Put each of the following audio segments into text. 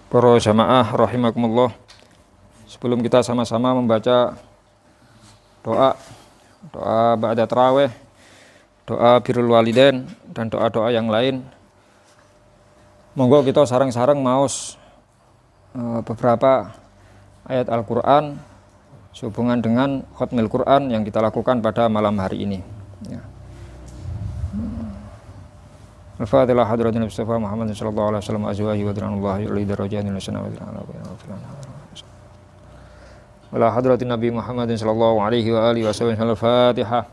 Para jamaah rahimakumullah, sebelum kita sama-sama membaca doa ba'da tarawih, doa birrul walidain dan doa-doa yang lain, monggo kita sareng-sareng maos beberapa ayat Al-Qur'an sehubungan dengan khatmil Qur'an yang kita lakukan pada malam hari ini. Ya. Al-Fatihah hadratin Mustafa Muhammad sallallahu alaihi wasallam azwaji wa dhurriyyatihi wa lidarajatin lisana wa dhurriyyana wala hadratin Nabi Muhammad sallallahu alaihi wa alihi wasallam. Al-Fatihah.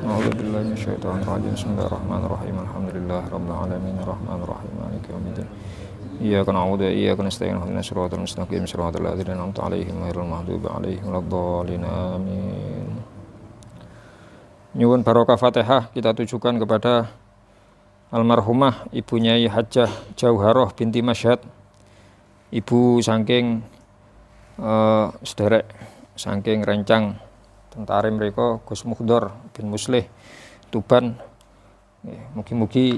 A'udzu billahi minasyaitonir rajim. Bismillahirrahmanirrahim. Alhamdulillahirabbil alamin arrahmanir rahim maliki yaumiddin. Iyyaka na'budu wa iyyaka nasta'in ihdinas siratal mustaqim siratal ladzina an'amta 'alaihim ghairil maghdubi 'alaihim waladdallin. Amin. Nyuwun barokah Fatihah kita tujukan kepada almarhumah Ibu Nyai Hajjah Jauharoh binti Masyhad, ibu saking sederek saking rencang tentara mereka Gus Muhdor bin Muslih Tuban. Mugi-mugi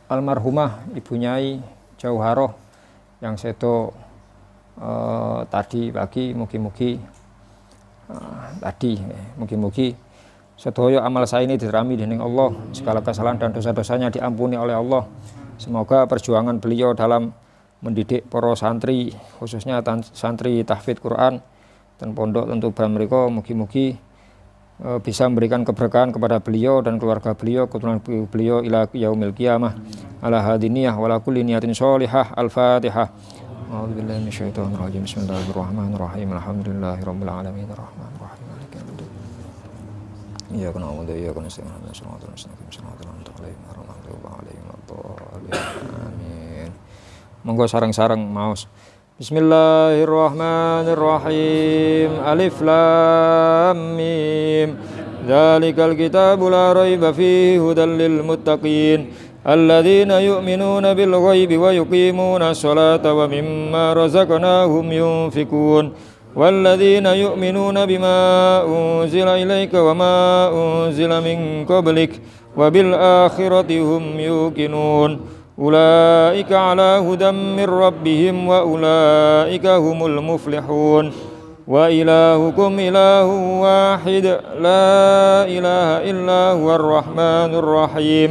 almarhumah Ibu Nyai Jauharoh yang sedo tadi pagi, mugi-mugi sedaya amal saya ini dirami dening Allah, segala kesalahan dan dosa-dosanya diampuni oleh Allah. Semoga perjuangan beliau dalam mendidik para santri, khususnya santri tahfidz Quran dan pondok tentu mereka, mugi-mugi bisa memberikan keberkahan kepada beliau dan keluarga beliau, keturunan beliau ila yaumil qiyamah. Ala hadiniyah wa la kulli niyatin sholihah. Al-Fatihah. A'udzubillahi minasyaitonir rajim. Bismillahirrahmanirrahim. Alhamdulillahirabbil alamin arrahmanir rahim. Iyyaka na'budu wa iyyaka nasta'in ihdinas siratal mustaqim siratal ladzina an'amta 'alaihim ghairil amin. Monggo sareng-sareng maos. Bismillahirrahmanirrahim. Alif lam mim. Dzalikal kitabu la raiba fihi hudal lil muttaqin alladzina yu'minuna bil ghaibi wa yuqimuna sholata wa mimma razaqnahum yunfikun. والذين يؤمنون بما أنزل إليك وما أنزل من قبلك وبالآخرة هم يوقنون أولئك على هدى من ربهم وأولئك هم المفلحون وإلهكم إله واحد لا إله إلا هو الرحمن الرحيم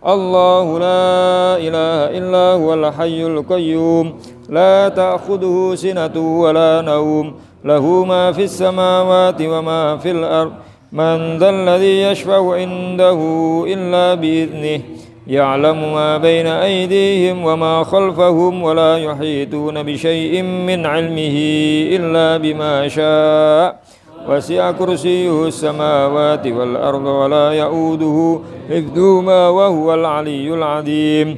الله لا إله إلا هو الحي القيوم لا تأخذه سنة ولا نوم له ما في السماوات وما في الأرض من ذا الذي يشفع عنده إلا بإذنه يعلم ما بين أيديهم وما خلفهم ولا يحيطون بشيء من علمه إلا بما شاء وسع كرسيه السماوات والأرض ولا يؤوده حفظهما وهو العلي العظيم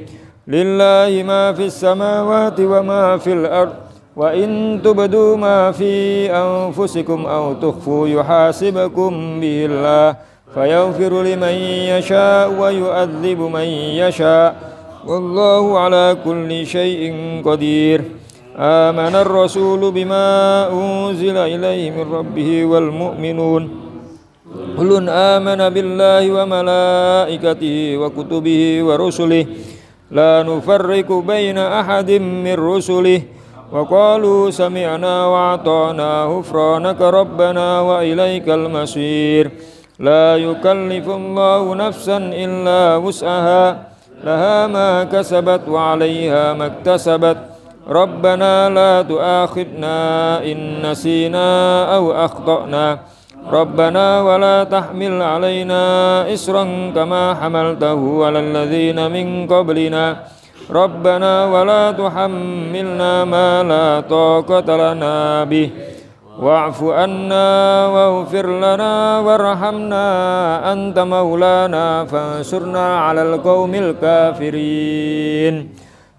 لله ما في السماوات وما في الأرض وإن تبدوا ما في أنفسكم أو تخفوا يحاسبكم به الله فيغفر لمن يشاء ويعذب من يشاء والله على كل شيء قدير آمن الرسول بما أنزل إليه من ربه والمؤمنون كل آمن بالله وملائكته وكتبه ورسله لا نفرق بين أحد من رسله وقالوا سمعنا وأطعنا غفرانك ربنا وإليك المصير لا يكلف الله نفسا إلا وسعها لها ما كسبت وعليها ما اكتسبت ربنا لا تؤاخذنا إن نسينا أو أخطأنا ربنا ولا تحمل علينا إصرا كما حملته على الذين من قبلنا ربنا ولا تحملنا ما لا طاقة لنا به واعف عنا واغفر لنا وارحمنا أنت مولانا فانصرنا على القوم الكافرين.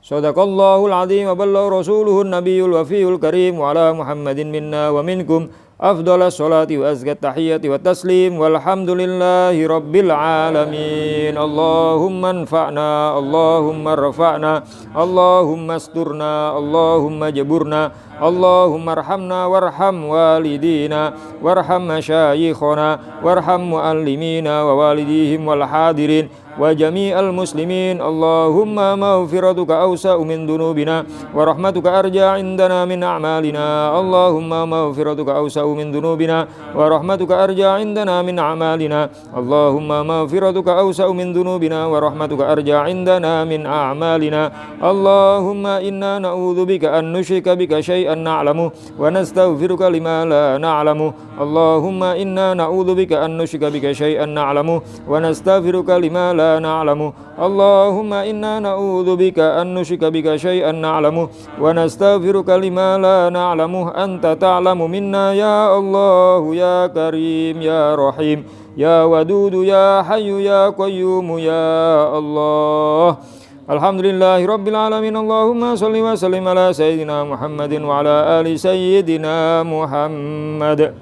صدق الله العظيم وبلغ رسوله النبي الوفي الكريم وعلى محمد منا ومنكم أفضل الصلاة وأزكى التحية والتسليم والحمد لله رب العالمين. اللهم انفعنا اللهم ارفعنا اللهم استرنا اللهم جبرنا Allahumma arhamna warham walidina warham masyayikhana warham muallimina wa walidihim wal hadirin wa jami'al muslimin. Allahumma maghfiratuka awsa'u min dunubina wa rahmatuka arja indana min a'malina. Allahumma maghfiratuka awsa'u min dunubina wa rahmatuka arja indana min a'malina. Allahumma maghfiratuka awsa'u min dunubina wa rahmatuka arja indana min a'malina. Allahumma inna na'udzubika an nusyrika bika syai'an na'lamu wa nastaghfiruka lima la na'lamu. Allahumma inna na'udzubika an nusyrika bika syai'an na'lamu wa nastaghfiruka lima la na'lamu. Allahumma inna na'udzubika an nusyrika bika syai'an na'lamu wa nastaghfiruka lima la na'lamu. Anta ta'lamu minna ya Allah ya Karim ya Rahim ya Wadudu ya Hayyu ya Qayyum ya Allah. Alhamdulillahi Rabbil Alamin. Allahumma salli wa sallim ala Sayyidina Muhammadin wa ala ali Sayyidina Muhammad.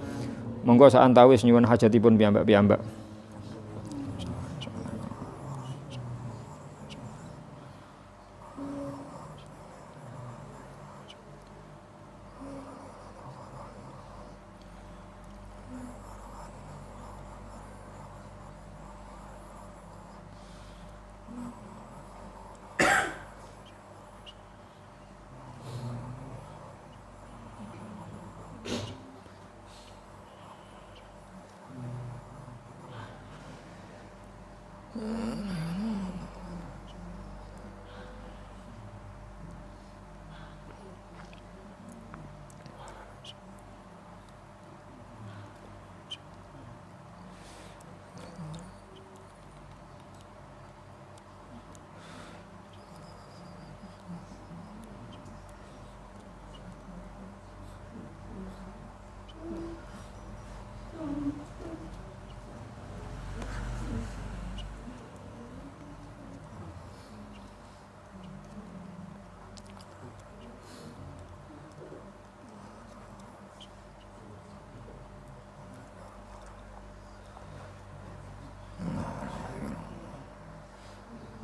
Monggo sak antawis nyuwun hajatipun piyambak-piyambak.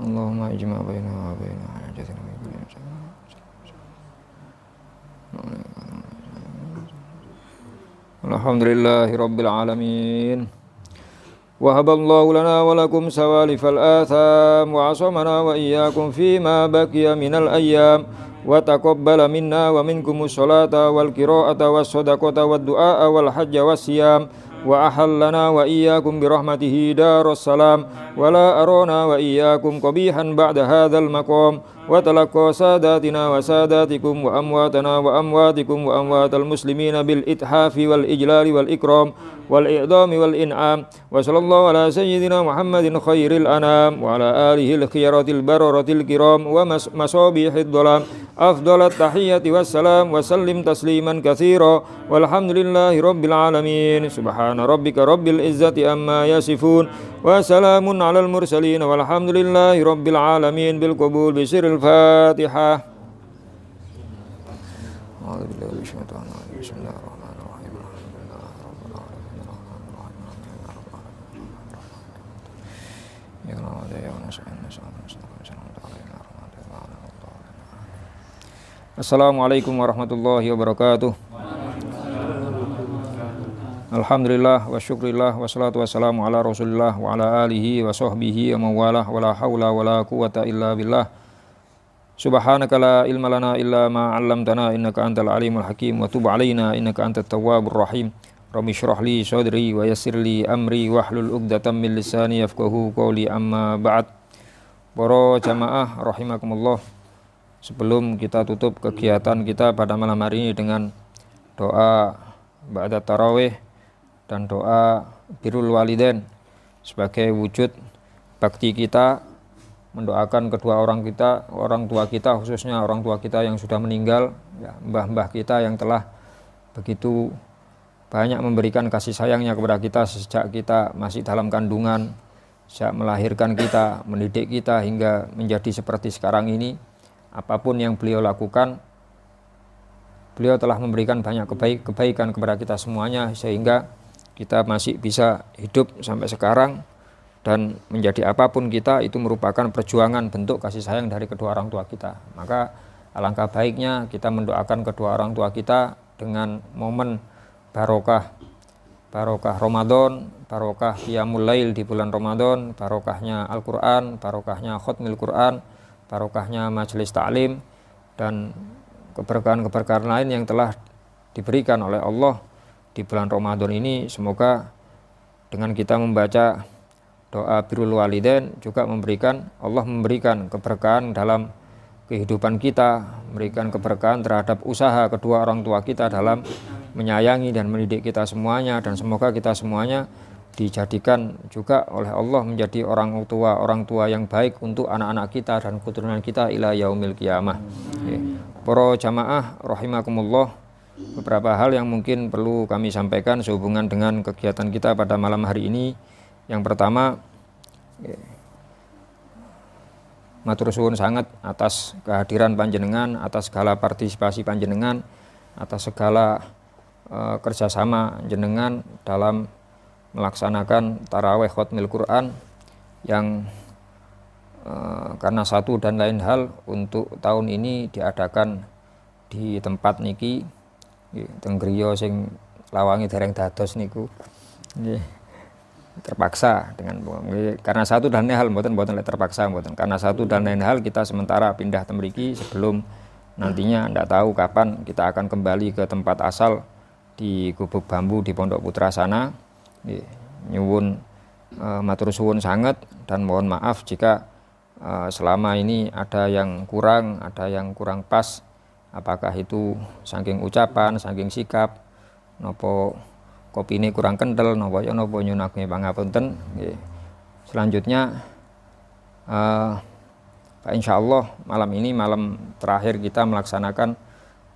Allahumma ijma' bainana wa baina hajatina min kulli Alhamdulillahi Rabbil Alamin. Wahaballahu lana wa lakum sawalifal atham wa asamana wa iyyakum fima baqiya minal ayyam wa taqabbala minna wa minkumus salata wal qira'ata was sadaqata wad du'a wal hajja was siyam wa ahallana wa iyyakum birahmatihi daras salam wa la arana wa iyyakum qabihan ba'da hadzal maqam wa talaqqa sadatina wa sadatikum wa amwatana wa amwatikum wa amwatal muslimina bil ithafi wal ijlali wal ikram wal i'dami wal in'am wa sallallahu ala sayyidina Muhammadin khairil anam wa ala alihi al khiyaratil bararatil kiram wa masabihid dhalam afdalat tahiyyati wassalam wa sallim tasliman katsira walhamdulillahi rabbil alamin. Subhana rabbika rabbil izzati amma yasifun wa salamun alal mursalin walhamdulillahi rabbil alamin. Bil qabul bi sirril Fatihah. Assalamualaikum warahmatullahi wabarakatuh. Alhamdulillah wa syukrillah wa salatu wassalamu ala rasulillah wa ala alihi wa sahbihi wa mawalah wa la hawla wa la quwata illa billah. Subhanaka la ilma lana illa ma 'allamtana innaka antal alimul hakim wa tub alaina innaka antat tawwabur rahim. Rabbi shrah li sadri wa yassir li amri wahlul 'uqdatam min lisani yafqahu qawli amma ba'd. Para jamaah rahimakumullah. Sebelum kita tutup kegiatan kita pada malam hari ini dengan doa ba'da tarawih dan doa birrul walidain sebagai wujud bakti kita mendoakan kedua orang tua kita, khususnya orang tua kita yang sudah meninggal, ya, mbah-mbah kita yang telah begitu banyak memberikan kasih sayangnya kepada kita sejak kita masih dalam kandungan, sejak melahirkan kita, mendidik kita hingga menjadi seperti sekarang ini. Apapun yang beliau lakukan, beliau telah memberikan banyak kebaikan kepada kita semuanya, sehingga kita masih bisa hidup sampai sekarang. Dan menjadi apapun kita itu merupakan perjuangan bentuk kasih sayang dari kedua orang tua kita. Maka alangkah baiknya kita mendoakan kedua orang tua kita dengan momen barokah Ramadan, barokah qiyamul lail di bulan Ramadan, barokahnya Al-Quran, barokahnya khutmil Quran, barokahnya majelis ta'lim, dan keberkahan-keberkahan lain yang telah diberikan oleh Allah di bulan Ramadan ini. Semoga dengan kita membaca doa birrul walidain juga Allah memberikan keberkahan dalam kehidupan kita, memberikan keberkahan terhadap usaha kedua orang tua kita dalam menyayangi dan mendidik kita semuanya, dan semoga kita semuanya dijadikan juga oleh Allah menjadi orang tua yang baik untuk anak-anak kita dan keturunan kita ila yaumil qiyamah. Para jamaah rahimakumullah, beberapa hal yang mungkin perlu kami sampaikan sehubungan dengan kegiatan kita pada malam hari ini. Yang pertama, matur suwun sangat atas kehadiran panjenengan, atas segala partisipasi panjenengan, atas segala kerjasama jenengan dalam melaksanakan taraweh khutmil Quran yang karena satu dan lain hal untuk tahun ini diadakan di tempat niki teng griya sing lawangi dereng dados niku terpaksa dengan karena satu dan lain hal mboten terpaksa mboten, karena satu dan lain hal kita sementara pindah temriki sebelum nantinya ndak tahu kapan kita akan kembali ke tempat asal di Gubuk Bambu di Pondok Putra sana. Nyuwun matur suwun sangat dan mohon maaf jika selama ini ada yang kurang pas, apakah itu saking ucapan, saking sikap, nopo kopine kurang kental, nopo nyunake pangapunten. Selanjutnya insyaallah malam ini malam terakhir kita melaksanakan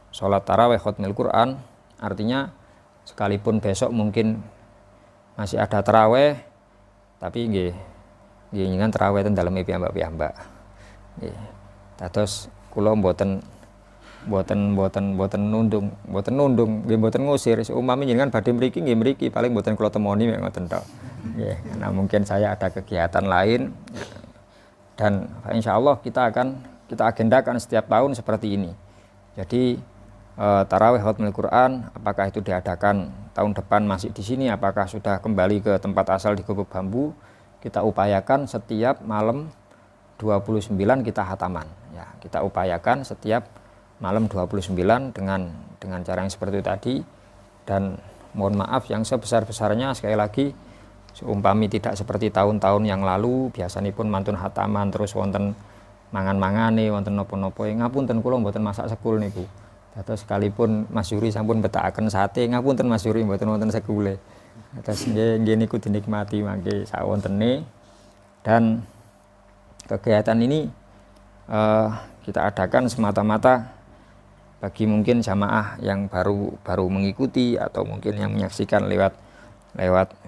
sholat taraweh khutmil Quran. Artinya sekalipun besok mungkin masih ada taraweh, tapi nggih njenengan taraweh ten daleme piyambak-piyambak. Nggih. Dados kula mboten nundung, nggih mboten ngusir. Umpami njenengan badhe mriki nggih mriki, paling mboten kula temoni mek ngoten tok. Nggih, karena mungkin saya ada kegiatan lain dan insyaallah kita agendakan setiap tahun seperti ini. Jadi taraweh khutmul Quran, apakah itu diadakan tahun depan masih di sini, apakah sudah kembali ke tempat asal di Gubuk Bambu, kita upayakan setiap malam 29 kita khataman. Ya, kita upayakan setiap malam 29 dengan cara yang seperti itu tadi. Dan mohon maaf yang sebesar-besarnya sekali lagi, seumpami tidak seperti tahun-tahun yang lalu biasanya pun mantun khataman terus wonten mangan-mangane, wonten nopo-nopo, ngapunten kula mboten masak sekul niku. Terus sekalipun Mas Yuri sampun betakaken sate, ngapunten Mas Yuri mboten wonten sekule. Terus nggih niku dinikmati mangke sawontene. Dan kegiatan ini kita adakan semata-mata bagi mungkin jamaah yang baru mengikuti atau mungkin yang menyaksikan lewat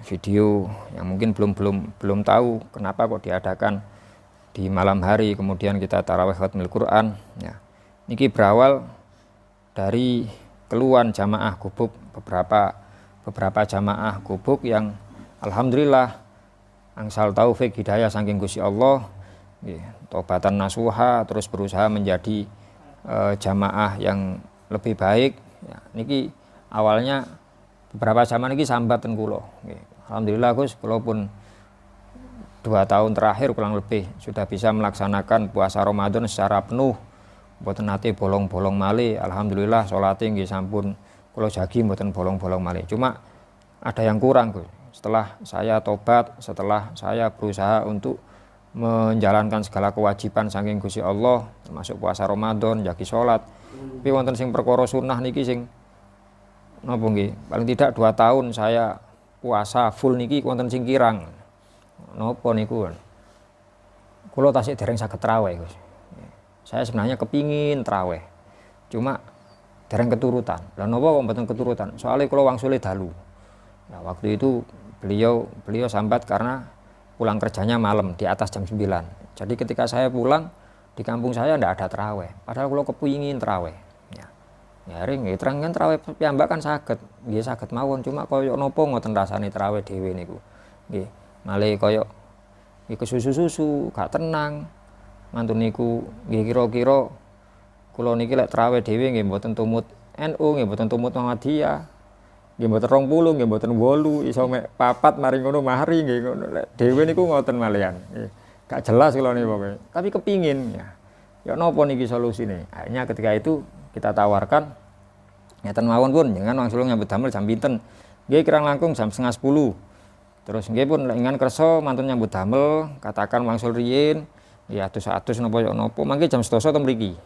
video yang mungkin belum tahu kenapa kok diadakan di malam hari kemudian kita tarawih khutmil Quran. Ya. Niki berawal dari keluhan jamaah gubuk, beberapa jamaah gubuk yang alhamdulillah angsal taufik hidayah saking Gusti Allah, taubatan nasuha, terus berusaha menjadi jamaah yang lebih baik. Ya, niki awalnya beberapa jamaah niki sambatan kula. Alhamdulillah Gus, kula pun 2 tahun terakhir kurang lebih sudah bisa melaksanakan puasa Ramadan secara penuh. Mboten nate bolong-bolong malih, alhamdulillah salate nggih sampun kula jagi mboten bolong-bolong malih. Cuma ada yang kurang, Gus. Setelah saya tobat, setelah saya berusaha untuk menjalankan segala kewajiban saking Gusti Allah, termasuk puasa Ramadan, jagi salat. Tapi wonten sing perkara sunah niki sing napa nggih, paling tidak 2 tahun saya puasa full niki wonten sing kirang. Napa niku? Kula tasih dereng saged traweh, Gus. Saya sebenarnya kepingin traweh, cuma dereng keturutan. Lah napa kok mboten keturutan? Soalnya kula wangsule dalu. Nah, waktu itu beliau sambat karena pulang kerjanya malam di atas jam 9. Jadi ketika saya pulang di kampung saya ndak ada traweh. Padahal kula kepingin traweh. Ya ring nggih terangan traweh piyambak kan saged. Nggih saged mawon, cuma koyo napa ngoten rasane traweh dhewe niku. Nggih, malih koyo iki kesusu-susu, gak tenang. Mantun niku nggih kira-kira kula niki lek traweh dhewe nggih mboten tumut NU, nggih mboten tumut Muhammadiyah. Nggih mboten 20, nggih mboten 8, iso mek 4 mari ngono mari nggih ngono. Lek dhewe niku ngoten malian. Gak jelas kula niki pokoke. Tapi kepingin ya. Ya napa niki solusine? Akhirnya ketika itu kita tawarkan ngeten mawon pun jenengan wangsul nyambut damel jam pinten. Nggih kirang langkung jam 9:30. Terus nggih pun lek ingan kersa mantun nyambut damel, katakan wangsul riyin, ya atus-atus napa ya napa, mangke jam 12 teng mriki.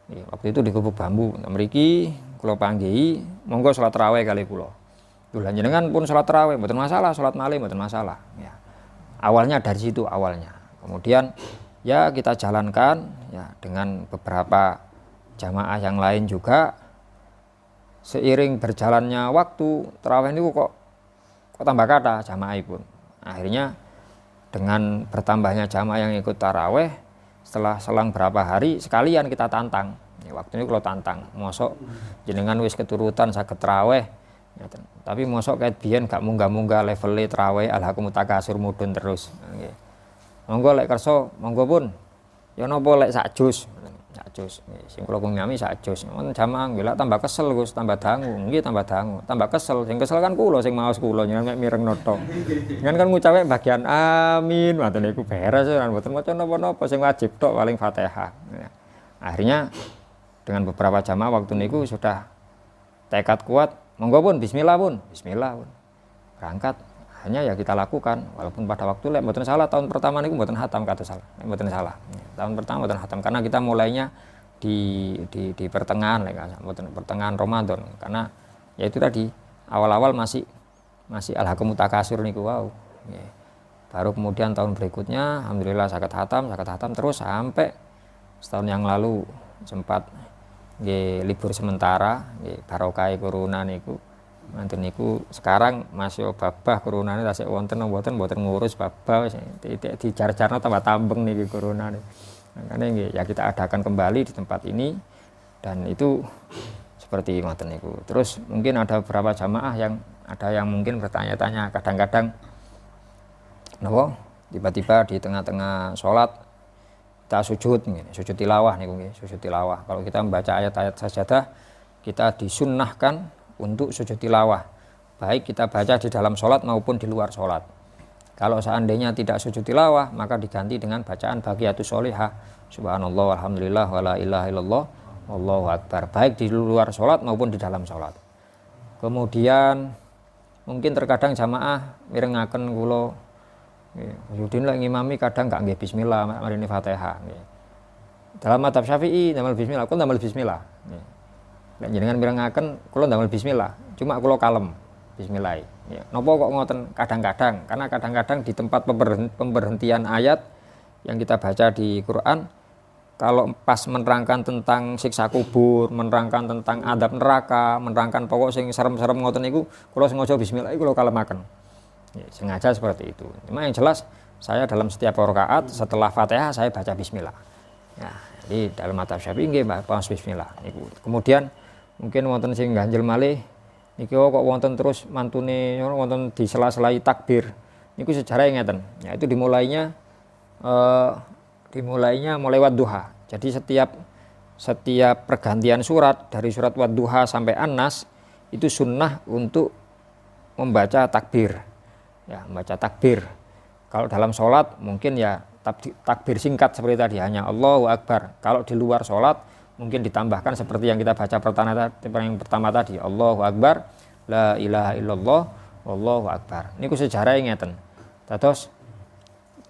Waktu itu di Gubuk Bambu mriki kula panggihi monggo salat tarawih kali kula. Lha jenengan pun salat tarawih mboten masalah, salat malam mboten masalah ya. Awalnya dari situ awalnya. Kemudian ya kita jalankan ya dengan beberapa jamaah yang lain juga. Seiring berjalannya waktu tarawih niku kok tambah kata jamaahipun. Akhirnya dengan bertambahnya jamaah yang ikut tarawih, setelah selang berapa hari sekalian kita tantang. Ya, waktu ini kalau tantang, mosok jenengan wis keturutan saged tarawih. Ya, tapi mosok kayak biyen gak munggah-munggah levelnya tarawih alhaqum takasur mudun terus. Nggih. Monggo lek kersa, monggo pun. Ya napa lek sak jus. Sak jus. Sing kula nyami sak jus. Mun jamaah nggih lek tambah kesel Gus, tambah dangu. Nggih tambah dangu. Tambah kesel. Sing kesel kan kula sing maos kula nyen mek mireng noto. Kan ngucape bagian amin, ngoten niku beres kan mboten maca napa-napa sing wajib tok paling Fatihah. Ya. Akhirnya dengan beberapa jamaah waktu niku sudah tekad kuat, monggo pun bismillah pun. Bismillah pun. Berangkat hanya ya kita lakukan walaupun pada waktu lek mboten salah tahun pertama niku mboten hatam kata salah. Mboten salah. Tahun pertama mboten hatam karena kita mulainya di pertengahan lek mboten pertengahan Ramadan karena ya itu tadi awal-awal masih alhaqum takasur niku wow. Baru kemudian tahun berikutnya alhamdulillah saged hatam terus sampai setahun yang lalu sempat libur sementara barokah corona niku manten niku sekarang masih babah coronane tasik wonten mboten ngurus babah wis dijar-jarno tambah tambeng niki coronane. Makanya nggih ya kita adakan kembali di tempat ini dan itu seperti ngoten niku. Terus mungkin ada beberapa jamaah yang mungkin bertanya-tanya kadang-kadang napa tiba-tiba di tengah-tengah sholat kita sujud tilawah niku nggih, sujud tilawah. Kalau kita membaca ayat-ayat sajadah, kita disunnahkan untuk sujud tilawah. Baik kita baca di dalam sholat maupun di luar sholat. Kalau seandainya tidak sujud tilawah, maka diganti dengan bacaan baqiyatus sholihah. Subhanallah walhamdulillah wala ilaha illallah wallahu akbar. Baik di luar sholat maupun di dalam sholat. Kemudian mungkin terkadang jamaah mirengaken kula Yudin lah ngimami kadang gak nggih bismillah marini Fatihah nggih. Dalam madzhab Syafi'i damel bismillah, kula damel bismillah nggih. Lek jenengan mirengaken kula damel bismillah, cuma kula kalem bismillah. Ya. Napa kok ngoten kadang-kadang? Karena kadang-kadang di tempat pemberhentian ayat yang kita baca di Quran kalau pas menerangkan tentang siksa kubur, menerangkan tentang adab neraka, menerangkan pokok sing serem-serem ngoten niku kula sengaja bismillah kula kalemaken. Ya, sengaja seperti itu. Cuma yang jelas saya dalam setiap rakaat setelah Fatihah saya baca bismillah. Ya, jadi dalam madzhab Syafi'i nggih bahas bismillah niku. Kemudian mungkin wonten sing ganjel malih niki kok wonten terus mantune wonten di sela-selai takbir. Niku sejarah ngeten. Ya itu dimulainya mulai wadduha. Jadi setiap pergantian surat dari surat wadduha sampai An-Nas itu sunnah untuk membaca takbir. Ya, membaca takbir. Kalau dalam sholat mungkin ya takbir singkat seperti tadi hanya Allahu Akbar. Kalau di luar sholat mungkin ditambahkan seperti yang kita baca pertama tadi Allahu Akbar, la ilaha illallah, wallahu akbar. Niku sejarah ngeten. Terus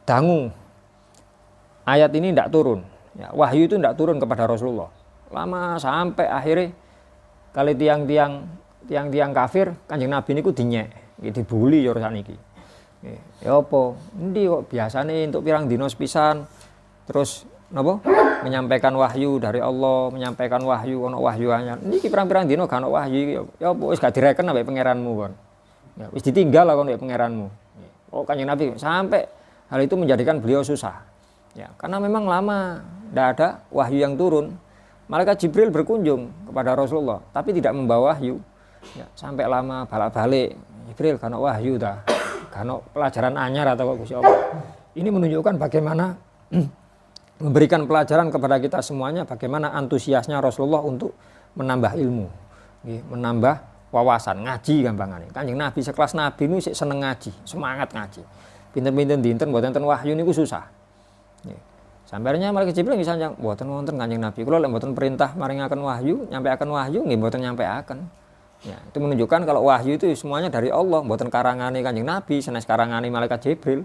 dangu ayat ini tidak turun. Ya, wahyu itu tidak turun kepada Rasulullah. Lama sampai akhirnya kali tiang-tiang kafir Kanjeng Nabi niku dinyek, dibuli ya saniki. Ya apa? Endi kok biasane untuk pirang dina pisan terus napa? Menyampaikan wahyu dari Allah, menyampaikan wahyu ana wahyu anyar. Niki pirang-pirang dina gak ana wahyu ya apa wis gak direken ambek pangeranmu kon. Ya wis ditinggal lah kon ambek pangeranmu. Oh Kanjeng Nabi sampai hal itu menjadikan beliau susah. Ya, karena memang lama tidak ada wahyu yang turun. Malaikat Jibril berkunjung kepada Rasulullah, tapi tidak membawa wahyu. Ya, sampai lama balik-balik. Jibril karena wahyu dah, karena pelajaran anyar atau Gusti Allah. Ini menunjukkan bagaimana memberikan pelajaran kepada kita semuanya bagaimana antusiasnya Rasulullah untuk menambah ilmu, menambah wawasan, ngaji gampangannya. Kanjeng Nabi sekelas Nabi ini seneng ngaji, semangat ngaji. Pinten-pinten dinten mboten enten wahyu niku susah. Sampainya malaikat Jibril misalnya mboten wonten Kanjeng Nabi. Kula lek mboten perintah maringaken wahyu, nyampeaken wahyu nggih mboten nyampeaken. Ya, itu menunjukkan kalau wahyu itu semuanya dari Allah, mboten karangane Kanjeng Nabi, sanes karangane malaikat Jibril.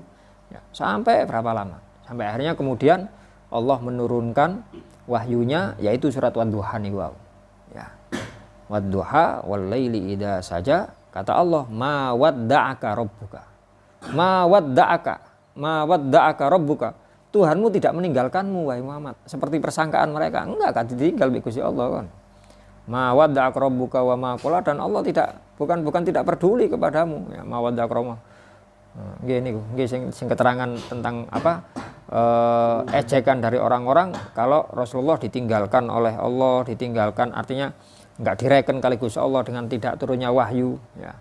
Ya, sampai berapa lama? Sampai akhirnya kemudian Allah menurunkan wahyunya yaitu surat Wadduha niku wau. Ya. Wadduha wal laili idza saja, kata Allah, ma wadda'aka rabbuka. Ma wadda'aka rabbuka. Tuhanmu tidak meninggalkanmu wahai Muhammad. Seperti persangkaan mereka, enggak kan ditinggal Gusti Allah kan. Ma wadda'aka rabbuka wa ma qala, dan Allah bukan tidak peduli kepadamu. Ya, ma wadda'aka rabbuka. Nggih niku, nggih sing keterangan tentang apa? Ejekan dari orang-orang kalau Rasulullah ditinggalkan oleh Allah, ditinggalkan artinya enggak direken kali Gusti Allah dengan tidak turunnya wahyu, ya.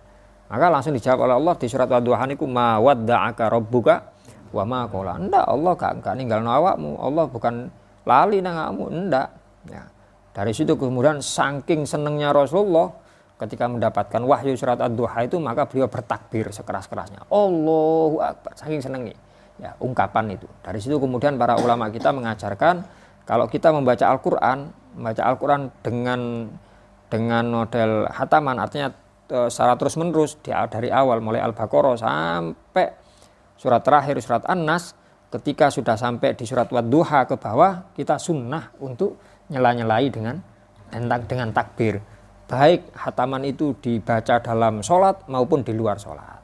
Maka langsung dijawab oleh Allah di surat Wadduha niku, ma wadda'aka rabbuka wa ma qala. Enggak, Allah enggak ninggalno awakmu. Allah bukan lali nang awakmu, enggak. Ya. Dari situ kemudian saking senengnya Rasulullah ketika mendapatkan wahyu surat Ad-Duha itu, maka beliau bertakbir sekeras-kerasnya. Allahu Akbar, saking senengnya. Ya, ungkapan itu. Dari situ kemudian para ulama kita mengajarkan kalau kita membaca Al-Qur'an dengan model hataman, artinya secara terus-menerus dari awal mulai Al-Baqarah sampai surat terakhir surat An-Nas, ketika sudah sampai di surat Wadduha ke bawah, kita sunnah untuk nyela-nyelai dengan takbir. Baik hataman itu dibaca dalam sholat maupun di luar sholat.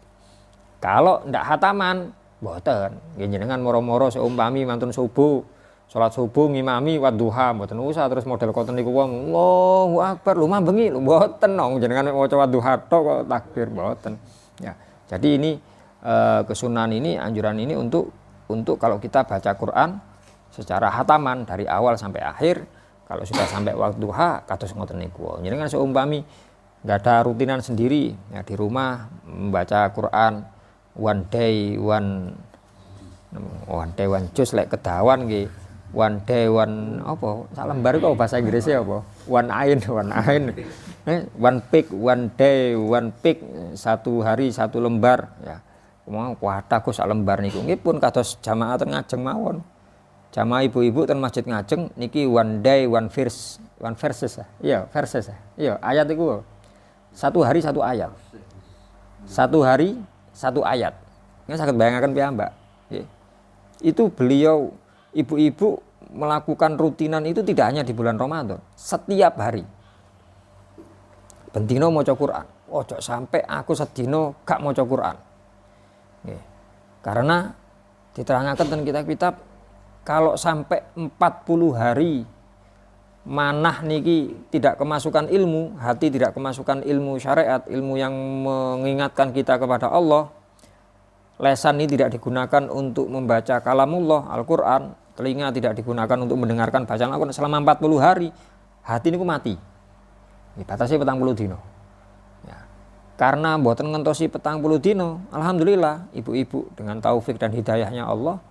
Kalau ndak hataman, mboten. Nggih jenengan moro-moro seumpami mantun subuh, salat subuh ngimami Wadduha, mboten usah terus model konten niku wong Allahu Akbar lu mambengi lu mboten nong jenengan maca Wadduha tok kok takbir mboten. Ya. Jadi ini kesunahan ini, anjuran ini untuk kalau kita baca Quran secara hataman dari awal sampai akhir, kalau sudah sampai Wadduha kados ngoten niku. Jenengan seumpami enggak ada rutinan sendiri ya di rumah membaca Quran one day one juz lek kedawan nggih. One day one apa? Sak lembar kok bahasa Inggrisnya apa? One ain. One pick, one day, one pick, satu hari satu lembar ya. Mau kuatah ku sak lembar niku. Nggih pun kados jamaah ten ngajeng mawon. Jamaah ibu-ibu ten masjid ngajeng niki one day one verses. Iya, verses. Iya, ayat iku. Satu hari satu ayat. Satu hari satu ayat. Nggak saged bayangaken piyambak. Nggih. Itu beliau ibu-ibu melakukan rutinan itu tidak hanya di bulan Ramadan, setiap hari. Bendino maca Quran. Ojo sampai aku sedino gak maca Quran. Nggih. Karena diterangkan tentang kitab-kitab kalau sampai 40 hari manah niki tidak kemasukan ilmu, hati tidak kemasukan ilmu syariat, ilmu yang mengingatkan kita kepada Allah. Lesan ini tidak digunakan untuk membaca kalamullah Al-Quran, telinga tidak digunakan untuk mendengarkan bacaan Al-Quran selama 40 hari, hati ini mati. Dibatasi 40 dino. Ya. Karena mboten ngentosi 40 dino, alhamdulillah ibu-ibu dengan taufik dan hidayahnya Allah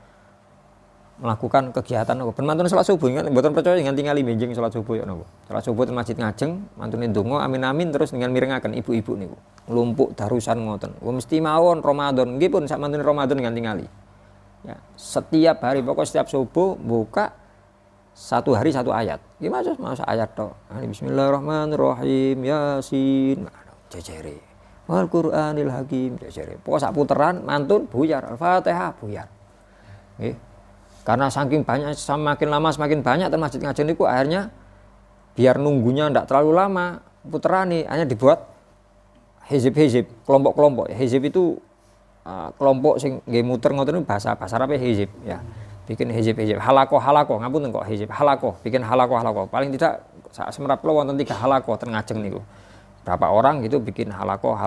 melakukan kegiatan ben mantun salat subuh kan mboten percaya dengan tingali benjing salat subuh ya napa. Salat subuh ten masjid ngajeng, mantune ndonga amin-amin terus dengan mirengaken ibu-ibu niku. Nglumpuk darusan ngoten. Mesti mawon Ramadan nggih pun sak mantune Ramadan dengan tingali. Ya, setiap hari pokok setiap subuh buka satu hari satu ayat. Gimana mas ayat tok. Bismillahirrahmanirrahim Yasin. Jejere. Wal Qur'anil Hakim jejere. Pokok sak puteran mantun buyar Al-Fatihah buyar. Nggih. Karena saking banyak, semakin lama semakin banyak dan masjid ngajen itu akhirnya biar nunggunya tidak terlalu lama puterani hanya dibuat hizib, kelompok-kelompok. Hizib itu kelompok sing nggih muter ngoten bahasa Arabe hizib ya. Bikin hizib halakoh ngapunten kok hizib halakoh, bikin halakoh. Paling tidak semerap kula wonten 3 halakoh ten ngajeng niku. Berapa orang gitu bikin halakoh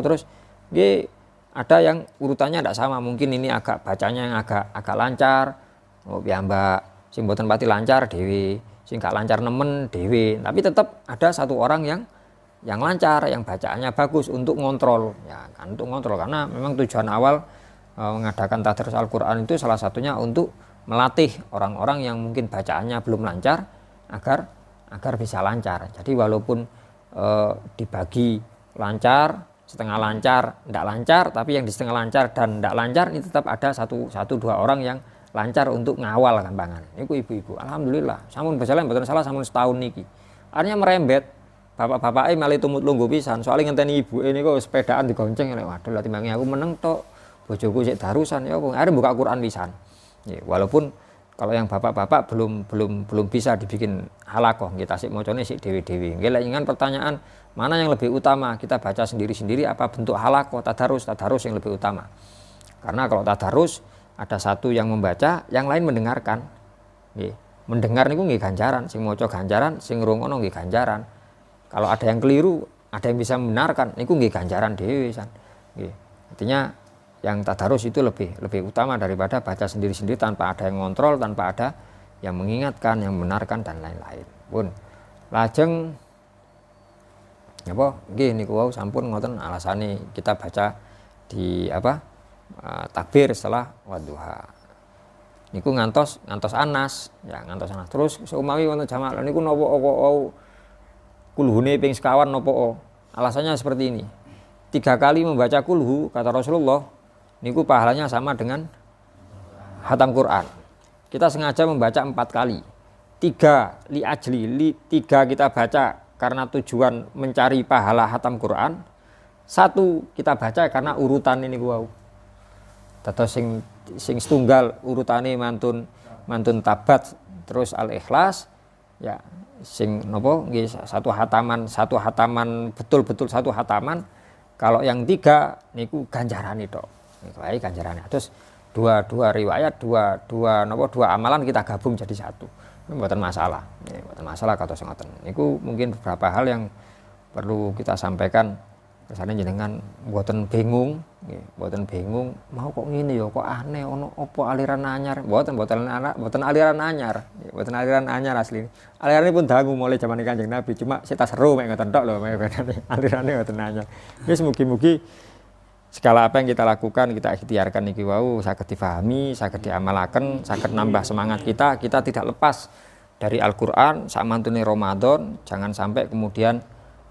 terus nggih ada yang urutannya tidak sama, mungkin ini agak bacanya yang agak lancar. Oh piyambak sing mboten pati lancar dhewe, sing gak lancar nemen dhewe, tapi tetap ada satu orang yang lancar, yang bacaannya bagus untuk ngontrol ya kan, untuk ngontrol karena memang tujuan awal mengadakan tadris Al-Qur'an itu salah satunya untuk melatih orang-orang yang mungkin bacaannya belum lancar agar bisa lancar. Jadi walaupun dibagi lancar, setengah lancar, tidak lancar, tapi yang di setengah lancar dan tidak lancar ini tetap ada satu dua orang yang lancar untuk ngawal gampangan. Niku ibu-ibu, alhamdulillah, sampun berjalan mboten salah sampun setahun niki. Artinya merembet, bapak-bapake malah tumut lungguh pisan, soalnya ngenteni ibu ini kok sepedaan digonceng, waduh lah timbangi aku meneng tok, bojoku sik darusan ya apa, akhirnya buka Quran pisan. Ya, walaupun kalau yang bapak-bapak belum bisa dibikin halakoh, kita sik macane sik dewi-dewi. Nggih lek ingan pertanyaan mana yang lebih utama, kita baca sendiri-sendiri apa bentuk halakoh, tadarus yang lebih utama. Karena kalau tadarus ada satu yang membaca, yang lain mendengarkan. Nggih. Mendengar niku nggih ganjaran, sing maca ganjaran, sing ngrungokno nggih ganjaran. Kalau ada yang keliru, ada yang bisa membenarkan, niku nggih ganjaran dhewe san. Nggih. Artinya yang tadarus itu lebih utama daripada baca sendiri-sendiri tanpa ada yang ngontrol, tanpa ada yang mengingatkan, yang membenarkan dan lain-lain. Pun lajeng apa nggih niku wau sampun ngoten alasane kita baca di takbir setelah wadduha. Niku ngantos Anas, ya ngantos Anas. Terus seumawi wonten jamaah niku napa wau kulhune ping sekawan napa. Alasannya seperti ini. 3 kali membaca kulhu kata Rasulullah niku pahalanya sama dengan khatam Quran. Kita sengaja membaca 4 kali. 3 li ajli, 3 kita baca karena tujuan mencari pahala khatam Quran. 1 kita baca karena urutan ini wau. Dados sing setunggal urutane mantun tabat terus al-ikhlas ya sing napa nggih satu hataman betul-betul satu hataman. Kalau yang 3 niku ganjarane tok. Wae ganjarannya. Terus dua riwayat, dua amalan kita gabung jadi satu. Ini mboten masalah. Ya, mboten masalah kados ngoten. Niku mungkin beberapa hal yang perlu kita sampaikan. Kersane jenengan mboten bingung, nggih, mboten bingung, mau kok ngene ya, kok aneh ono apa aliran anyar. Mboten aliran anyar. Mboten aliran anyar asli. Alirannya pun dangu mulai zaman Kanjeng Nabi, cuma saya seru mek ngoten tok lho, mek bedane alirannya mboten anyar. Wis mugi-mugi segala apa yang kita lakukan, kita ikhtiarkan niki wau saged difahami, saged diamalaken, saged nambah semangat kita tidak lepas dari Al-Qur'an samantune Ramadan, jangan sampai kemudian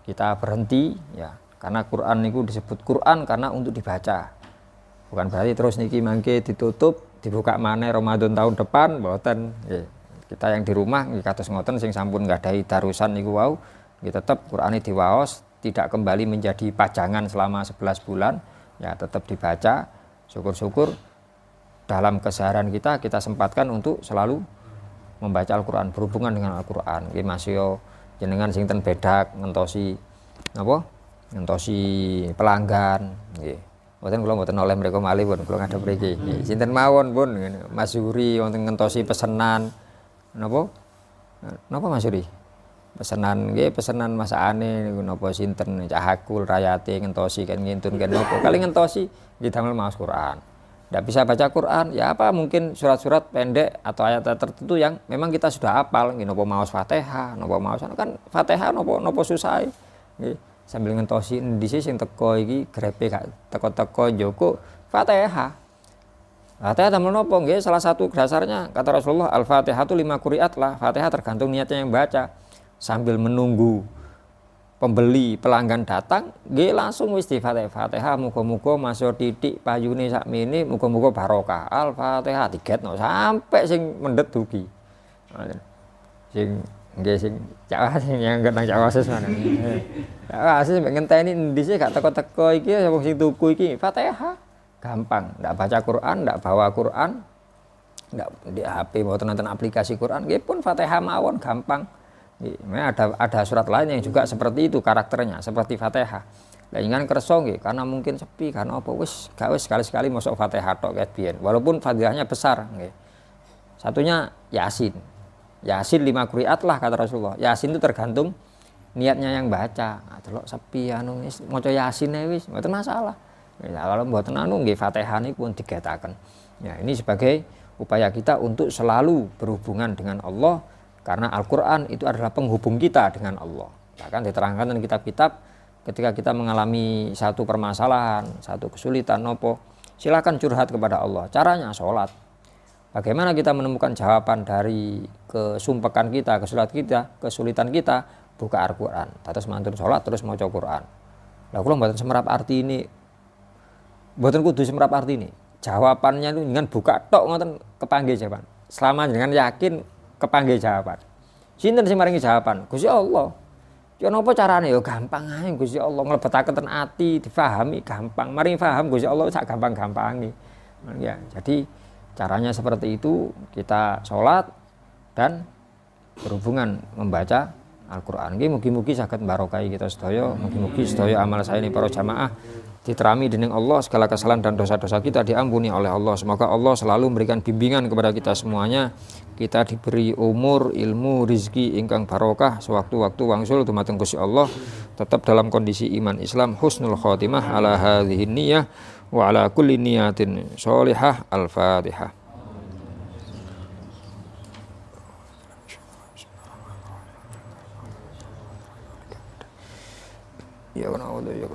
kita berhenti ya. Karena Quran niku disebut Quran karena untuk dibaca. Bukan berarti terus niki mangke ditutup, dibuka maneh Ramadan tahun depan, mboten. Kita yang di rumah nggih kados ngoten sing sampun nggadahi darusan niku wau, nggih tetep Qur'ane diwaos, tidak kembali menjadi pajangan selama 11 bulan. Ya tetap dibaca, syukur-syukur dalam keseharian kita sempatkan untuk selalu membaca Al-Quran, berhubungan dengan Al-Quran. Nggih Mas yo jenengan sing ten bedak ngentosi napa? Ngentosi pelanggan nggih. Mboten kula mboten oleh mriko malih pun kula ngadhep mriki. Sinten mawon pun Mas Yuri wonten ngentosi pesenan napa? Napa Mas Yuri? Pesenan nggih, pesenan masakane niku napa sinten Cah Hakul Rayati ngentosi kan ngintun kan napa kali ngentosi nggih damel maos Quran. Ndak bisa baca Quran ya apa mungkin surat-surat pendek atau ayat tertentu yang memang kita sudah hafal nggih napa maos Fatihah, napa maos kan Fatihah napa susah nggih sambil ngentosi ndise sing teko iki grepe gak teko-teko njoko Fatihah. Fatihah damel napa nggih salah satu dasarnya kata Rasulullah Al-Fatihah itu 5 qiraat lah. Fatihah tergantung niatnya yang baca. Sambil menunggu pembeli pelanggan datang nggih langsung wis di Fatihah muga-muga masuk titik payune sakmene muga-muga barokah Al-Fatihah digetno sampai sing mendhet dugi sing nggih sing Cak sing yang nang Cak Wasis mana Cak Wasis mek ngenteni endi sih gak teko-teko iki sapa sing tuku iki Fatihah gampang ndak baca Quran ndak bawa Quran ndak di HP mboten nonton aplikasi Quran nggih pun Fatihah mawon gampang. Ada surat lain yang juga seperti itu karakternya seperti Fatihah. Lah ingan kerso nggih karena mungkin sepi karena apa wis gak wis sekali-sekali mosok Fatihah tok ket biyen. Walaupun fadilahnya besar nggih. Satunya Yasin. Yasin 5 qiraat lah kata Rasulullah. Yasin itu tergantung niatnya yang baca. Nah, delok sepi anu wis maca Yasin wis mboten masalah. Ya kalau mboten anu nggih Fatihah niku pun digetaken. Ya ini sebagai upaya kita untuk selalu berhubungan dengan Allah. Karena Al-Quran itu adalah penghubung kita dengan Allah. Bahkan diterangkan dalam kitab-kitab ketika kita mengalami satu permasalahan, satu kesulitan, silakan curhat kepada Allah. Caranya sholat. Bagaimana kita menemukan jawaban dari kesumpekan kita, kesulitan kita, buka Al-Qur'an. Terus mantun salat terus maca Qur'an. Lah kula mboten semerap arti ini. Mboten kudu semerap arti ini. Jawabannya itu dengan buka tok ngoten kepanggih jawaban. Selama dengan yakin kepanggih jawaban. Sinten sing maringi jawaban? Gusti Allah. Ya napa carane ya gampang ae Gusti Allah nglebetaken ten ati difahami gampang. Mari paham Gusti Allah sak gampang-gampange. Ya, jadi caranya seperti itu, kita sholat dan berhubungan membaca Al-Qur'an. Nggih mugi-mugi saged barokahi kita sedaya, mugi-mugi sedaya amal saya ini para jamaah diterami dening Allah, segala kesalahan dan dosa-dosa kita diampuni oleh Allah. Semoga Allah selalu memberikan bimbingan kepada kita semuanya. Kita diberi umur, ilmu, rizki ingkang barokah sewaktu-waktu wangsul dumateng Gusti Allah, tetap dalam kondisi iman Islam, husnul khotimah ala hadhihi niyyah wa ala kulli niyatin sholihah. Al-Fatihah. Ya na'udzu ya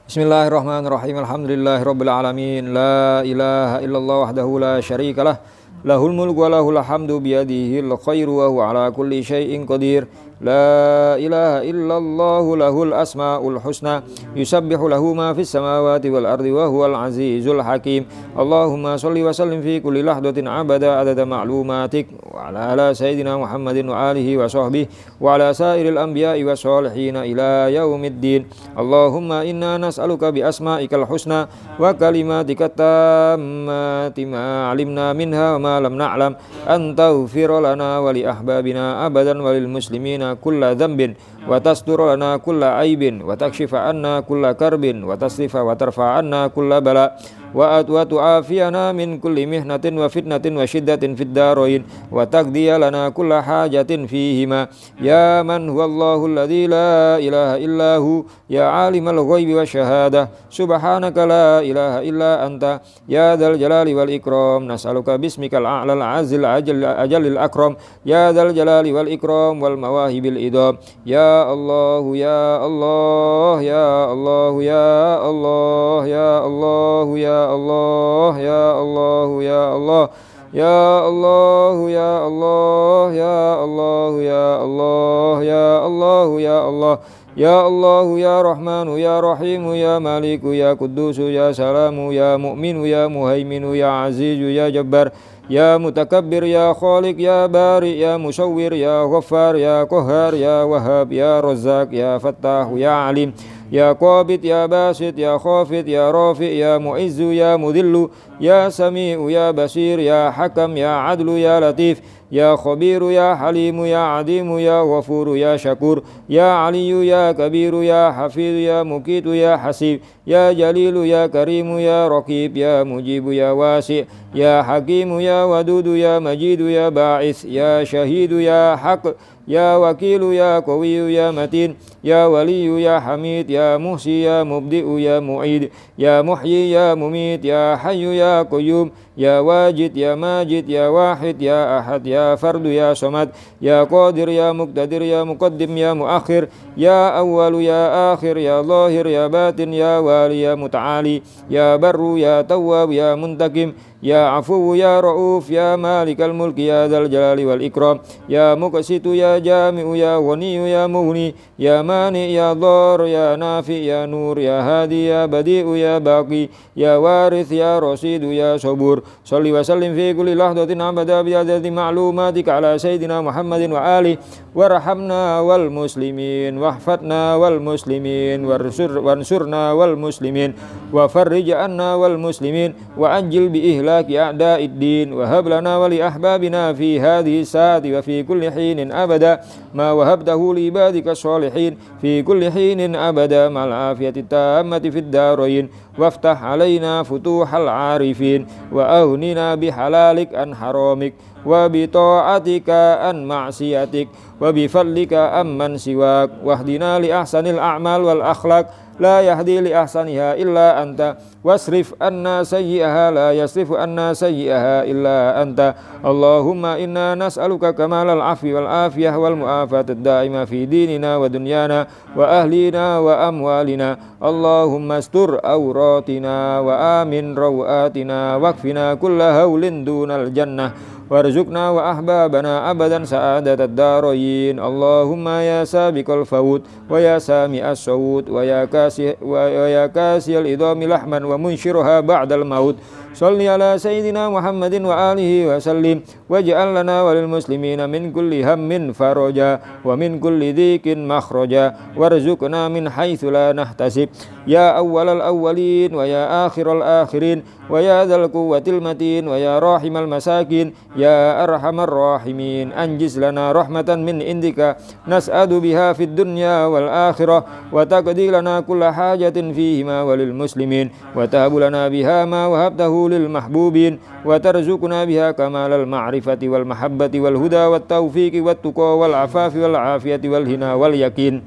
Bismillahirrahmanirrahim. Alhamdulillahirabbil alamin. La ilaha illallah wahdahu la syarikalah. Lahul mulku wa lahul hamdu biyadihil khairu wa huwa ala kulli syai'in qadir. La ilaha illallah lahul asmaul husna yusabbihu lahu ma fis samawati wal ardi wa huwal azizul hakim. Allahumma shalli wa sallim fi kulli lahdatin abada adada ma'lumatik wa ala sayyidina Muhammadin wa alihi wa sahbihi wa ala sairil anbiya'i wa sholihin ila yaumiddin. Allahumma inna nas'aluka bi asma'ikal husna wa kalimatika tammati ma 'alimna minha wa ma lam na'lam an taghfir lana wa li ahbabina abadan wa lil muslimina kulla dhanbin wa tasdur lana kulla aibin wa takshifa anna kulla karbin wa tasrifa wa tarfa anna kulla bala wa tu'afiyana min kulli mihnatin wa fitnatin wa shiddatin fid darain wa taqdiya lana kulla hajatin fihima ya man huwallahu alladzi la ilaha illahu ya alimal ghaibi wasyahadah subhanaka la ilaha illa anta ya dzal jalali wal ikram nas'aluka bismikal a'lal azil ajalil akram ya dzal jalali wal ikram wal mawahibil idam ya Allah ya Allah ya Allah ya Allah ya Allah ya Allah ya Allah ya Allah ya Allah ya Allah ya Allah ya Allah ya Allah ya Allah ya Allah ya Rahmanu ya Rahimu ya Maliku ya Qudusu ya Salamu ya Mu'minu ya Muhaiminu ya Azizu ya Jabbar ya Mutakabbir ya Khaliq ya Bari ya Musawwir ya Ghaffar ya Qahhar ya Wahhab ya Razzaq ya Fattah ya Alim ya Qabid ya Basit ya Khafid ya Rafi ya Mu'izzu ya Mudhillu ya Sami'u ya Basir ya Hakam ya Adlu ya Latif ya Khabiru ya Halimu ya Adimu ya Ghafuru ya Syakur ya Aliyu ya Kabiru ya Hafizu ya Muqitu ya Hasib ya Jalilu ya Karimu ya Raqib ya Mujibu ya Wasi' ya Hakimu ya Wadudu ya Majidu ya Ba'is ya Syahidu ya Haq ya Wakilu ya Qawiyu ya Matin ya Waliyu ya Hamid ya Muhsi ya Mubdi'u ya Mu'id ya Muhyi ya Mumit ya Hayyu ya Qayyum ya Wajid ya Majid ya Wahid ya Ahad ya Fardu ya Samad ya Qadir ya Muqtadir ya Muqaddim ya Muakhir ya Awwalu ya Akhir ya Zahir ya Batin ya Wali ya Muta'ali ya Barru ya Tawwab ya Muntakim ya Afuwu ya Ra'uf ya Malikal Mulki ya Dzal Jalali wal Ikram ya Muqsitu ya Jami'u ya Ghaniyu ya Mughni ya Mani ya Dhar ya Nafi ya Nur ya Hadi ya Badi'u ya Baqi ya Warith ya Rasidu ya Sabur salli wa sallim fi kulli lahdatin abada bi adadi ma'lumatika ala sayyidina Muhammadin wa alihi warhamna wal muslimin wahfatna wal muslimin wansurna wal muslimin wa farrij anna wal muslimin wa ajil bi ihlaki a'da'id din wa hab lana wa li ahbabina fi hadhihi saati wa fi kulli hinin abada ma wahabtahu li ibadika sholihin fi kulli hinin abada ma'al afiyati tammati fid darain waftah alaina futuhal arifin wa ahnina bihalalik an haramik wa bi ta'atika an ma'siyatik wa bi fadlika amman siwak wahdina li ahsanil a'mal wal akhlaq لا يهدي لأحسنها إلا أنت واصرف عنا سيئها لا يصرف عنا سيئها إلا أنت اللهم إنا نسألك كمال العفو والعافية والمعافاة الدائمة في ديننا ودنيانا وأهلنا وأموالنا اللهم استر عوراتنا وآمن روآتنا واكفنا كل هول دون الجنة وارزقنا وأحبابنا أبدا سعادة الدارين اللهم يا سابق الفوت ويا سامع الصوت ويا كاسي العظام لحما ومنشرها بعد الموت صل على سيدنا محمد وآله وسلم واجعل لنا وللمسلمين من كل هم فرجا ومن كل ضيق مخرجا وارزقنا من حيث لا نحتسب يا أول الأولين ويا آخر الآخرين ويا ذا القوة المتين ويا راحم المساكين يا أرحم الراحمين أنجز لنا رحمة من عندك نسعد بها في الدنيا والآخرة وتقضي لنا كل حاجة فيهما وللمسلمين وتهب لنا بها ما وهبته للمحبوبين وترزقنا بها كمال المعرفة والمحبة والهدى والتوفيق والتقى والعفاف والعافية والهنا واليقين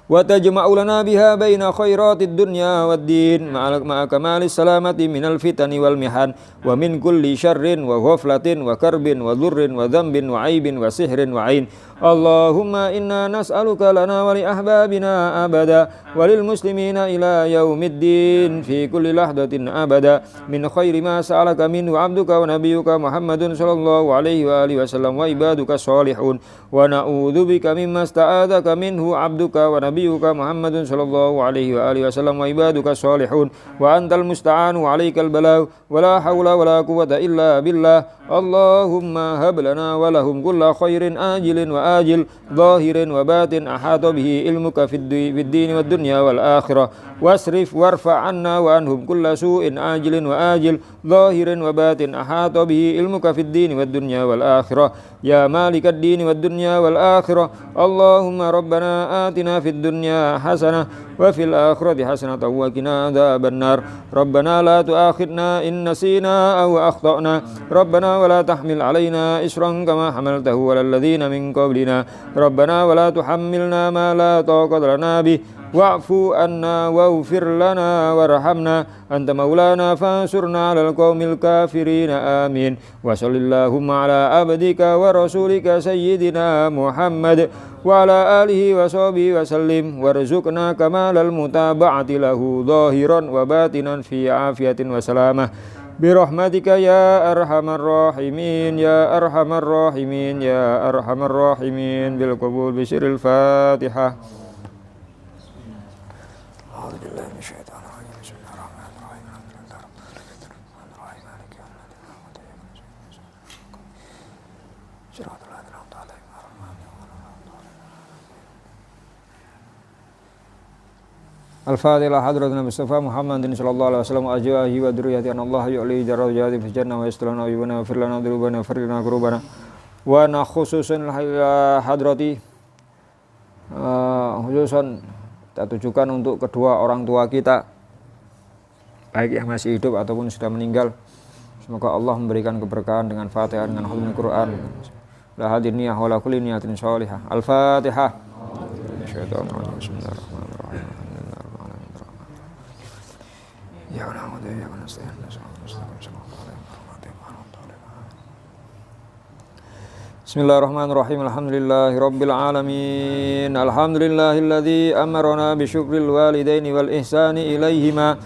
وتجمع لنا بها بين خيرات الدنيا والدين مع كمال السلامة من الفتن والمحن ومن كل شر وغفلة وكرب وضر وذنب وعيب وسحر وعين اللهم إنا نسألك لنا ولأحبابنا أبدا وللمسلمين إلى يوم الدين في كل لحظة أبدا من خير ما سألك منه عبدك ونبيك محمد صلى الله عليه وآله وسلم وعبادك الصالحون ونعوذ بك مما استعاذك منه عبدك ونبيك محمد صلى الله عليه وآله وسلم وعبادك الصالحون وأنت المستعان وعليك البلاغ ولا حول ولا قوة إلا بالله اللهم هب لنا ولهم كل خير آجل وآجل ظاهر وباطن أحاط به علمك في الدين والدنيا والآخرة واصرف وارفع عنا وعنهم كل سوء آجل وآجل ظاهر وباطن أحاط به علمك في الدين والدنيا والآخرة يا مالك الدين والدنيا والآخرة اللهم ربنا آتنا في الدنيا حسنة وفي الآخرة حسنة وقنا عذاب النار ربنا لا تؤاخذنا إن نسينا أو أخطأنا ربنا ولا تحمل علينا إصرا كما حملته على الذين من قبلنا ربنا ولا تحملنا ما لا طاقة لنا به واعف عنا واغفر لنا وارحمنا أنت مولانا فانصرنا على القوم الكافرين آمين وصل اللهم على عبدك ورسولك سيدنا محمد وعلى آله وصحبه وسلم وارزقنا كمال المتابعة له ظاهرا وباطنا في عافية وسلامة برحمتك يا أرحم الراحمين يا أرحم الراحمين يا أرحم الراحمين بالقبول بسر الفاتحة أعوذ بالله من الشيطان الرجيم بسم الله الرحمن الرحيم الحمد لله رب العالمين مالك يوم الدين صراط الذين أنعمت عليهم غير المغضوب عليهم الفاتحة حضرة المصطفى محمد صلى الله عليه وسلم وأزواجه وذريته أن الله يعلي درجات في الجنة ويستر لنا عيوبنا ويغفر لنا ذنوبنا ويغفر لنا كروبنا ونخصوصا حضرتي khususan kita tujukan untuk kedua orang tua kita, baik yang masih hidup ataupun sudah meninggal. Semoga Allah memberikan keberkahan dengan Fatihah, dengan khutbah Quran. La hadhihi niyyah wa la kulli niyatin shalihah. Al-Fatihah. Bismillahirrahmanirrahim. Ya na'budu wa iyyaka nasta'in. Bismillahirrahmanirrahim. Alhamdulillahirabbil alamin. Alhamdulillahilladzi amarna bi syukril walidaini wal ihsani ilaihima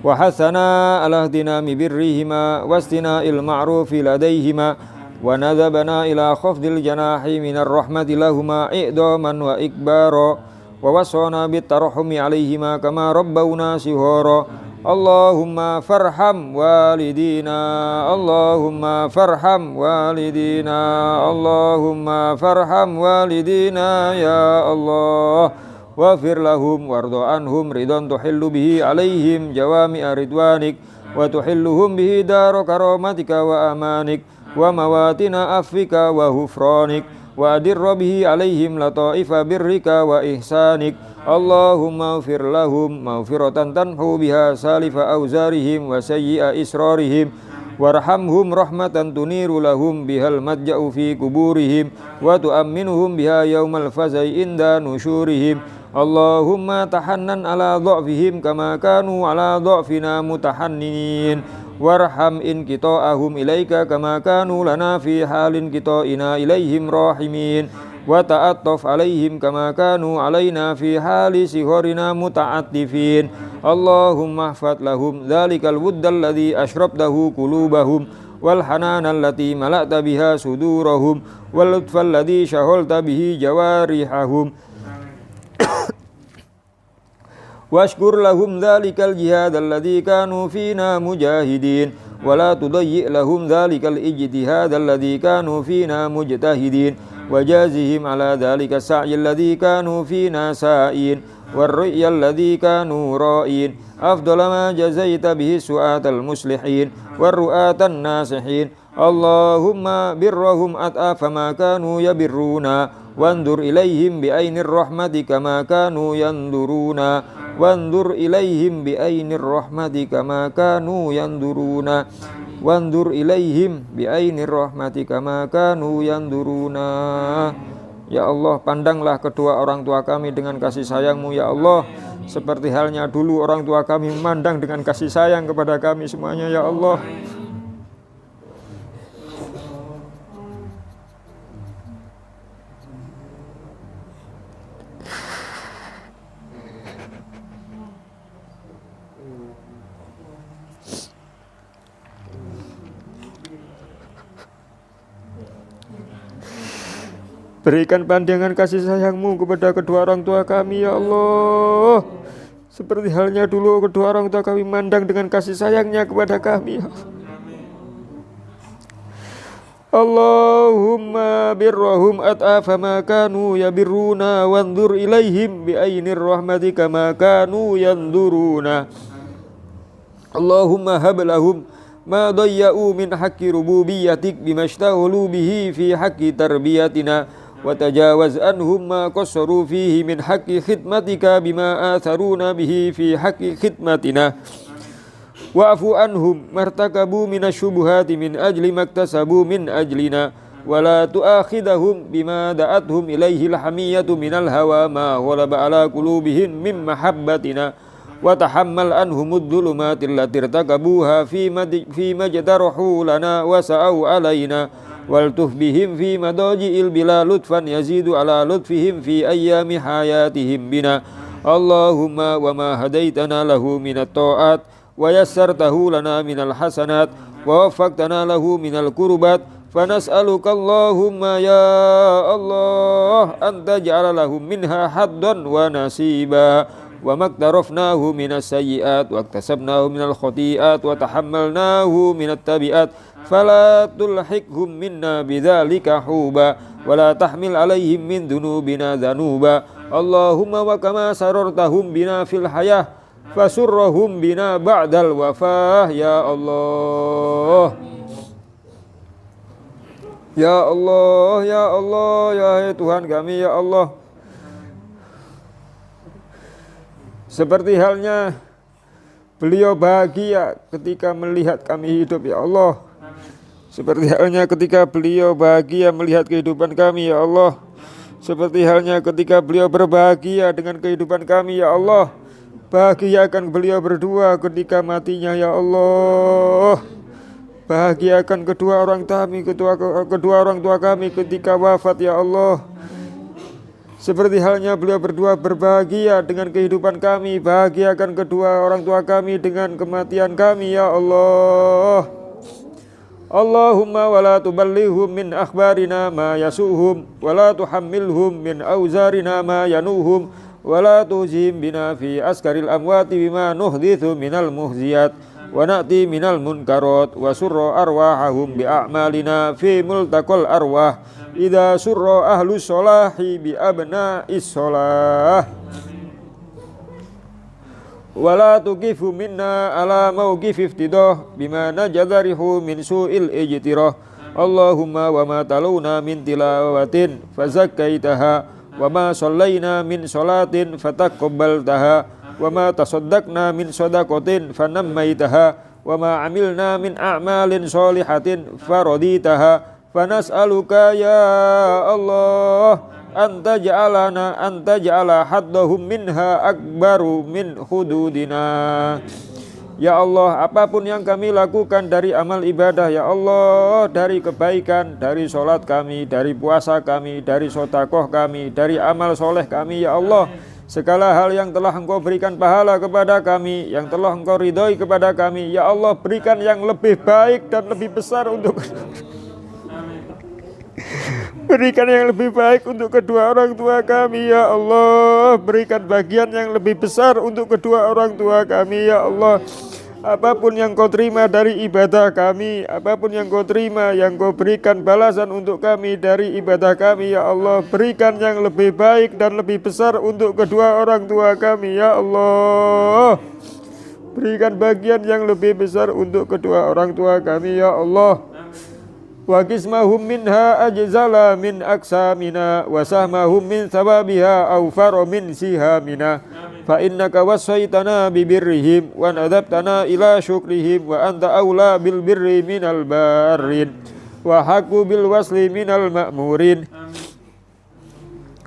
wa hathana ala ihtinami birrihima wastina'il ma'rufi ladaihima wa nadhabana ila khafdil janahi minar rahmati lahuma i'daman wa ikbara wa wasana bit tarahumi alaihima kama rabbawna shighara. Allahumma farham walidina, Allahumma farham walidina, Allahumma farham walidina ya Allah. Waghfir lahum warda anhum ridwan tuhillu bihi alaihim jawami'a ridwanik wa tuhilluhum bihi dara karamatika wa amanik wa mawatina afika wa hufranik wa adirra bihi alaihim lataifa birrika wa ihsanik. Allahumma ghfir lahum maghfiratan tanhu biha salifa auzarihim wa sayyi'a israrihim warhamhum rahmatan tuniru lahum bihal madja'u fi kuburihim wa tu'amminuhum biha yaumal fazai inda nusyurihim. Allahumma tahannan ala dha'fihim kama kanu ala dha'fina mutahanninin warham in qita'ahum ilaika kama kanu lana fi halin qita'ina ilaihim rahimin wa ta'attaf alaihim kama kanu alaina fi hali sihorina muta'attifin Allahumma ihfad lahum dhalikal wuddal ladzi ashrabtahu qulubahum wal hanana allati mala'ta biha sudurahum wal lutfal ladzi syaghalta bihi jawarihahum washkur lahum dhalikal jihad alladzi kanu fina mujahidin wala tudayyi lahum dhalikal ijtihad alladzi kanu fina mujtahidin wajazihim ala dhalika sa'y alladzi kanu fina sa'in warri'ya alladzi kanu ra'in afdala ma jazaita bihi su'atal muslihin warru'atan nasihin Allahumma birrahum at'afa ma kanu yabirruna wandur ilaihim bi'ainir rahmati kama kanu yanduruna wandur ilaihim bi'ainir rahmati kama kanu yanduruna wandur ilaihim bi'ainir rahmati kama kanu yanduruna. Ya Allah, pandanglah kedua orang tua kami dengan kasih sayang-Mu ya Allah, seperti halnya dulu orang tua kami memandang dengan kasih sayang kepada kami semuanya ya Allah. Berikan pandangan kasih sayang-Mu kepada kedua orang tua kami ya Allah, seperti halnya dulu kedua orang tua kami memandang dengan kasih sayangnya kepada kami ya Allahumma birrahum at'afa ma kanu yabirruna wanzur ilaihim bi'ainir rahmati kama kanu yanduruna Allahumma hab lahum ma dayya'u min haqqi rububiyyatik bimashtaghalu bihi fi haqqi tarbiyatina wa tajawaz anhum ma qassaru fihi min haqqi khidmatika bima atharuna bihi fi haqqi khidmatina wa'fu anhum martakabu minasyubuhati min ajli maktasabu min ajlina wa la tu'akhidahum bima da'athum ilaihi alhamiyatu minal hawa ma ghalaba ala qulubihim min mahabbatina wa tahammal anhumud dhulumatil lati irtakabuha fi majtarahu lana wa sa'au alaina waltuf bihim fi madaji'il bila lutfan yazidu ala lutfihim fi ayyami hayatihim bina Allahumma wa ma hadaitana lahu minat ta'at wa yassartahu lana minal hasanat wa waffaqtana lahu minal kurbat fanas'aluka Allahumma ya Allah an taj'ala lahum minha haddan wa nasiba wa maktarafnahu minas sayyi'at wa iktasabnahu minal khati'at wa tahammalnahu minat tabi'at fala tulhiqhum minna bidzalika huba wala tahmil alaihim min dunubina dhanuba Allahumma wa kama sarartahum bina fil hayah fasurrahum bina ba'dal wafah ya Allah ya Allah ya Allah ya Tuhan kami ya Allah, seperti halnya beliau bahagia ketika melihat kami hidup ya Allah, seperti halnya ketika beliau bahagia melihat kehidupan kami ya Allah, seperti halnya ketika beliau berbahagia dengan kehidupan kami ya Allah, bahagiakan beliau berdua ketika matinya ya Allah, bahagiakan kedua orang tua kami ketika wafat ya Allah, seperti halnya beliau berdua berbahagia dengan kehidupan kami, bahagiakan kedua orang tua kami dengan kematian kami ya Allah. Allahumma wala tuballihum min akhbarina ma yasuhum wala tuhammilhum min auzarina ma yanuhum wala tuzhim bina fi askaril amwati bima nuhdithu minal muhziyat wa na'ti minal munkarat wa surra arwahahum bi a'malina fi multaqal arwah idza surra ahlus solahi bi abna'is solah wala tuqifu minna ala mawqif iftidah bima najadarihu min su'il ijtirah Allahumma wa ma talawna min tilawatin fazakkaitaha wa ma sallaina min salatin fataqabbaltaha wa ma tasaddaqna min sadaqatin fanammaitaha wa ma amilna min a'malin sholihatin faraditaha fanas'aluka ya Allah anta ja'ala haddahum minha akbaru min hududina. Ya Allah, apapun yang kami lakukan dari amal ibadah, ya Allah, dari kebaikan, dari sholat kami, dari puasa kami, dari sedekah kami, dari amal soleh kami, ya Allah, segala hal yang telah Engkau berikan pahala kepada kami, yang telah Engkau ridhoi kepada kami, ya Allah, berikan yang lebih baik dan lebih besar untuk berikan yang lebih baik untuk kedua orang tua kami, ya Allah. Berikan bagian yang lebih besar untuk kedua orang tua kami, ya Allah. Apapun yang Kau terima dari ibadah kami, apapun yang Kau terima, yang Kau berikan balasan untuk kami dari ibadah kami, ya Allah. Berikan yang lebih baik dan lebih besar untuk kedua orang tua kami, ya Allah. Berikan bagian yang lebih besar untuk kedua orang tua kami, ya Allah. Wa qismahum minha ajzala min aksamina wa sahmahum min thawabiha awfara min sihamina fa innaka wasaitana bibirrihim wa nadabtana ila syukrihim wa anta awla bil birri minal barin wa haqqu bil wasli minal ma'murin.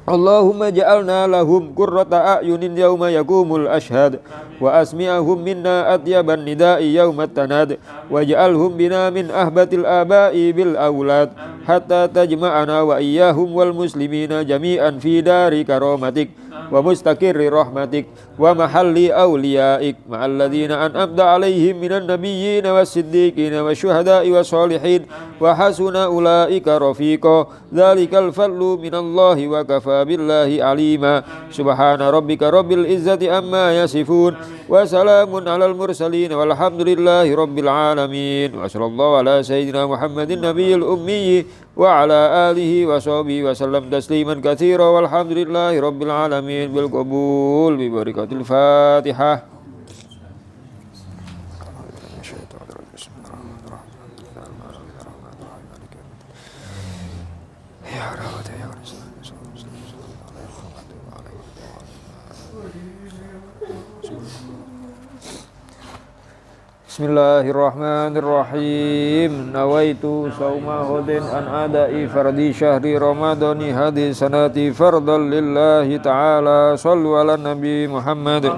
Allahumma ja'alna lahum qurrata a'yunin yawma yakumul ashhad wa asmi'ahum minna atyaban nida'i yawmat tanad wa ja'alhum bina min ahbatil aba'i bil awlad hatta tajma'ana wa iyyahum wal muslimina jami'an fi dari karamatik wa mustaqirri rahmatik wa mahalli awliyaik ma'alladhina an'amta alaihim minan nabiyyin was siddiqin wa syuhada'i wa salihin wa hasuna ulaika rafiqa dzalikal fadlu minallahi wa kafa billahi alima. Subhana rabbika rabbil izzati amma yasifun wa salamun alal mursalin walhamdulillahi rabbil alamin. Wa sallallahu ala sayyidina Muhammadin nabiyil ummi wa ala alihi wa sahbihi wa sallam tasliman katsira walhamdulillahi rabbil alamin bil qabul bi barakatil Fatihah. Bismillahirrahmanirrahim. Nawaitu sauma hudin an adai fardi syahri ramadhani hadi sanati fardan lillahi ta'ala. Sallu ala nabi Muhammad.